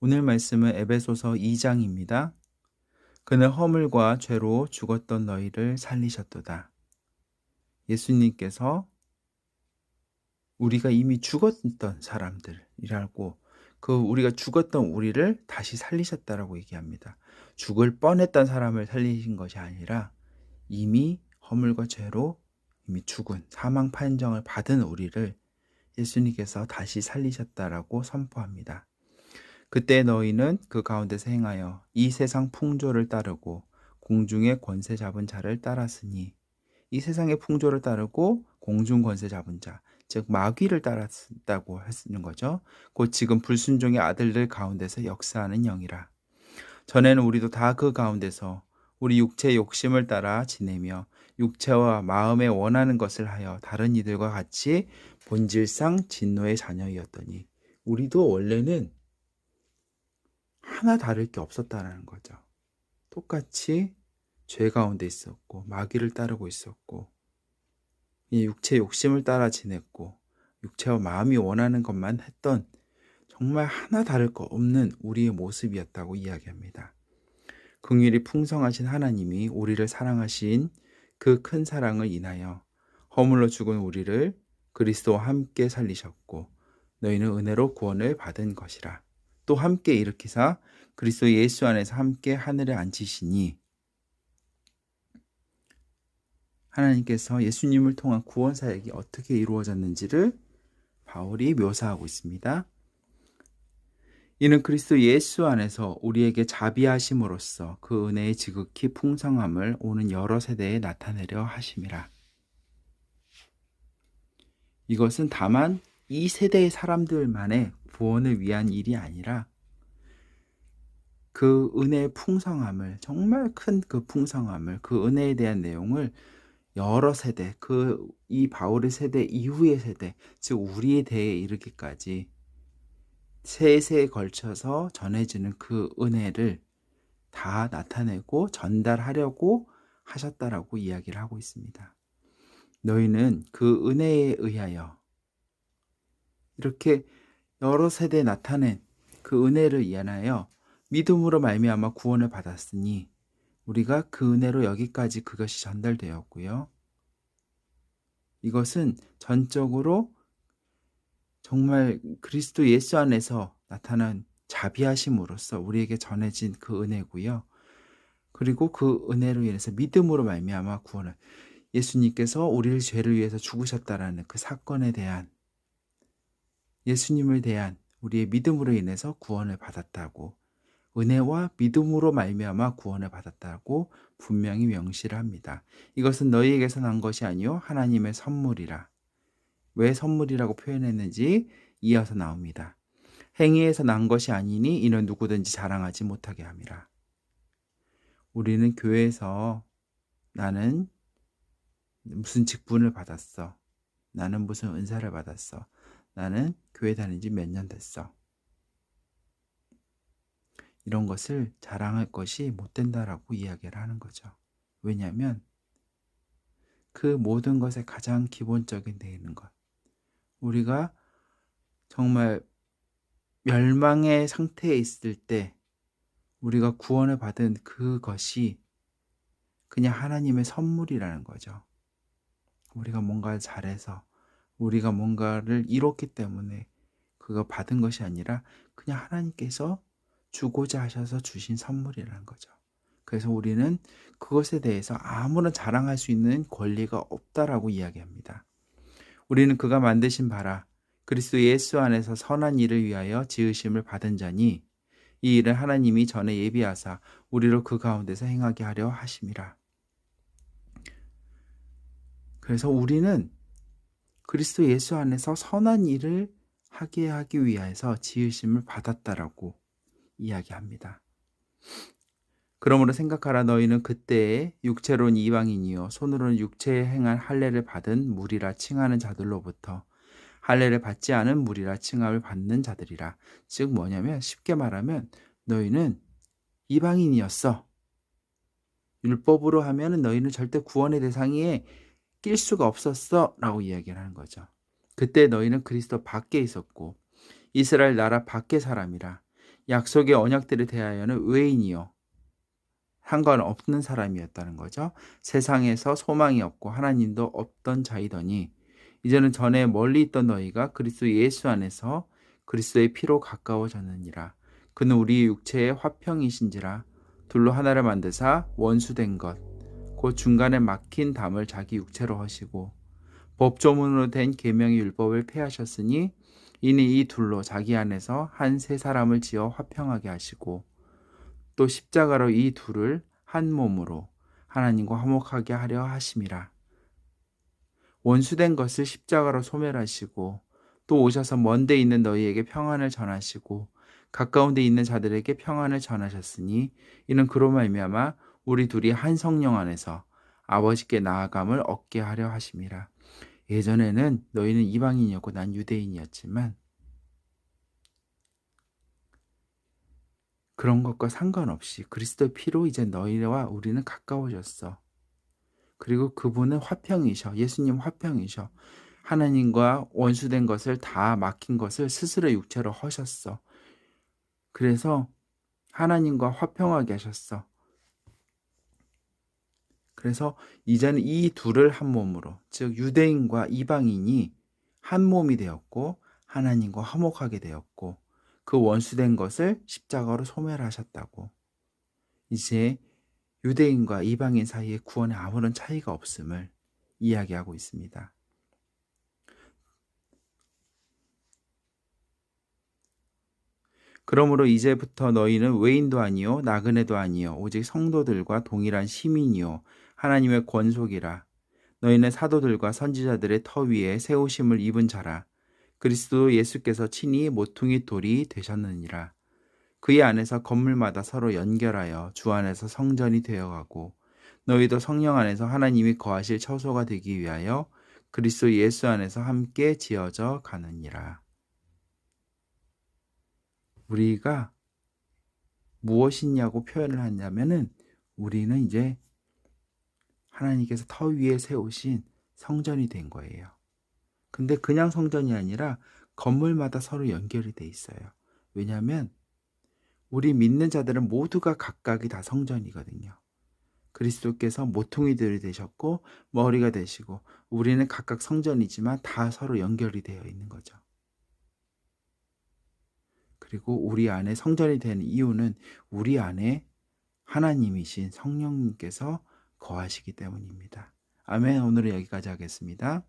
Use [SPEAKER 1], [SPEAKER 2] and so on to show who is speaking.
[SPEAKER 1] 오늘 말씀은 에베소서 2장입니다. 그는 허물과 죄로 죽었던 너희를 살리셨도다. 예수님께서 우리가 이미 죽었던 사람들이라고 우리가 죽었던 우리를 다시 살리셨다라고 얘기합니다. 죽을 뻔했던 사람을 살리신 것이 아니라 이미 허물과 죄로 이미 죽은 사망 판정을 받은 우리를 예수님께서 다시 살리셨다라고 선포합니다. 그때 너희는 그 가운데서 행하여 이 세상 풍조를 따르고 공중의 권세 잡은 자를 따랐으니, 이 세상의 풍조를 따르고 공중 권세 잡은 자, 즉 마귀를 따랐다고 하시는 거죠. 곧 지금 불순종의 아들들 가운데서 역사하는 영이라. 전에는 우리도 다 그 가운데서 우리 육체의 욕심을 따라 지내며 육체와 마음에 원하는 것을 하여 다른 이들과 같이 본질상 진노의 자녀이었더니, 우리도 원래는 하나 다를 게 없었다라는 거죠. 똑같이 죄 가운데 있었고 마귀를 따르고 있었고 이 육체 욕심을 따라 지냈고 육체와 마음이 원하는 것만 했던, 정말 하나 다를 거 없는 우리의 모습이었다고 이야기합니다. 긍휼이 풍성하신 하나님이 우리를 사랑하신 그 큰 사랑을 인하여 허물로 죽은 우리를 그리스도와 함께 살리셨고 너희는 은혜로 구원을 받은 것이라. 또 함께 일으키사 그리스도 예수 안에서 함께 하늘에 앉히시니, 하나님께서 예수님을 통한 구원 사역이 어떻게 이루어졌는지를 바울이 묘사하고 있습니다. 이는 그리스도 예수 안에서 우리에게 자비하심으로써 그 은혜의 지극히 풍성함을 오는 여러 세대에 나타내려 하심이라. 이것은 다만 이 세대의 사람들만의 구원을 위한 일이 아니라 그 은혜의 풍성함을, 정말 큰 그 풍성함을, 그 은혜에 대한 내용을 여러 세대, 이 바울의 세대 이후의 세대, 즉 우리의 대에 이르기까지 세세에 걸쳐서 전해지는 그 은혜를 다 나타내고 전달하려고 하셨다라고 이야기를 하고 있습니다. 너희는 그 은혜에 의하여 이렇게 여러 세대에 나타낸 그 은혜를 인하여 믿음으로 말미암아 구원을 받았으니, 우리가 그 은혜로 여기까지 그것이 전달되었고요. 이것은 전적으로 정말 그리스도 예수 안에서 나타난 자비하심으로써 우리에게 전해진 그 은혜고요. 그리고 그 은혜로 인해서 믿음으로 말미암아 구원을, 예수님께서 우리를 죄를 위해서 죽으셨다라는 그 사건에 대한, 예수님을 대한 우리의 믿음으로 인해서 구원을 받았다고, 은혜와 믿음으로 말미암아 구원을 받았다고 분명히 명시를 합니다. 이것은 너희에게서 난 것이 아니요 하나님의 선물이라. 왜 선물이라고 표현했는지 이어서 나옵니다. 행위에서 난 것이 아니니 이는 누구든지 자랑하지 못하게 함이라. 우리는 교회에서 나는 무슨 직분을 받았어, 나는 무슨 은사를 받았어, 나는 교회 다닌 지 몇 년 됐어, 이런 것을 자랑할 것이 못 된다라고 이야기를 하는 거죠. 왜냐하면 그 모든 것의 가장 기본적인 데 있는 것, 우리가 정말 멸망의 상태에 있을 때 우리가 구원을 받은 그것이 그냥 하나님의 선물이라는 거죠. 우리가 뭔가를 잘해서, 우리가 뭔가를 이뤘기 때문에 그거 받은 것이 아니라 그냥 하나님께서 주고자 하셔서 주신 선물이라는 거죠. 그래서 우리는 그것에 대해서 아무런 자랑할 수 있는 권리가 없다라고 이야기합니다. 우리는 그가 만드신 바라 그리스도 예수 안에서 선한 일을 위하여 지으심을 받은 자니, 이 일을 하나님이 전에 예비하사 우리로 그 가운데서 행하게 하려 하심이라. 그래서 우리는 그리스도 예수 안에서 선한 일을 하게 하기 위해서 지으심을 받았다라고 이야기합니다. 그러므로 생각하라. 너희는 그때에 육체로는 이방인이요 손으로는 육체에 행한 할례를 받은 무리라 칭하는 자들로부터 할례를 받지 않은 무리라 칭함을 받는 자들이라. 즉 뭐냐면, 쉽게 말하면 너희는 이방인이었어. 율법으로 하면 너희는 절대 구원의 대상에 낄 수가 없었어 라고 이야기를 하는 거죠. 그때 너희는 그리스도 밖에 있었고 이스라엘 나라 밖의 사람이라. 약속의 언약들에 대하여는 외인이요 상관없는 사람이었다는 거죠. 세상에서 소망이 없고 하나님도 없던 자이더니 이제는 전에 멀리 있던 너희가 그리스도 예수 안에서 그리스도의 피로 가까워졌느니라. 그는 우리 육체의 화평이신지라. 둘로 하나를 만드사 원수된 것 곧 중간에 막힌 담을 자기 육체로 하시고 법조문으로 된 계명의 율법을 폐하셨으니 이는 이 둘로 자기 안에서 한 세 사람을 지어 화평하게 하시고 또 십자가로 이 둘을 한 몸으로 하나님과 화목하게 하려 하심이라. 원수된 것을 십자가로 소멸하시고 또 오셔서 먼 데 있는 너희에게 평안을 전하시고 가까운 데 있는 자들에게 평안을 전하셨으니 이는 그로 말미암아 우리 둘이 한 성령 안에서 아버지께 나아감을 얻게 하려 하심이라. 예전에는 너희는 이방인이었고 난 유대인이었지만 그런 것과 상관없이 그리스도의 피로 이제 너희와 우리는 가까워졌어. 그리고 그분은 화평이셔. 예수님 화평이셔. 하나님과 원수된 것을 다 막힌 것을 스스로 육체로 하셨어. 그래서 하나님과 화평하게 하셨어. 그래서 이제는 이 둘을 한 몸으로, 즉 유대인과 이방인이 한 몸이 되었고 하나님과 화목하게 되었고 그 원수된 것을 십자가로 소멸하셨다고. 이제 유대인과 이방인 사이에 구원에 아무런 차이가 없음을 이야기하고 있습니다. 그러므로 이제부터 너희는 외인도 아니요 나그네도 아니요 오직 성도들과 동일한 시민이요 하나님의 권속이라. 너희는 사도들과 선지자들의 터 위에 세우심을 입은 자라. 그리스도 예수께서 친히 모퉁이 돌이 되셨느니라. 그의 안에서 건물마다 서로 연결하여 주 안에서 성전이 되어가고 너희도 성령 안에서 하나님이 거하실 처소가 되기 위하여 그리스도 예수 안에서 함께 지어져 가느니라. 우리가 무엇이냐고 표현을 하냐면은 우리는 이제 하나님께서 터 위에 세우신 성전이 된 거예요. 근데 그냥 성전이 아니라 건물마다 서로 연결이 돼 있어요. 왜냐하면 우리 믿는 자들은 모두가 각각이 다 성전이거든요. 그리스도께서 모퉁이들이 되셨고 머리가 되시고 우리는 각각 성전이지만 다 서로 연결이 되어 있는 거죠. 그리고 우리 안에 성전이 되는 이유는 우리 안에 하나님이신 성령님께서 거하시기 때문입니다. 아멘. 오늘은 여기까지 하겠습니다.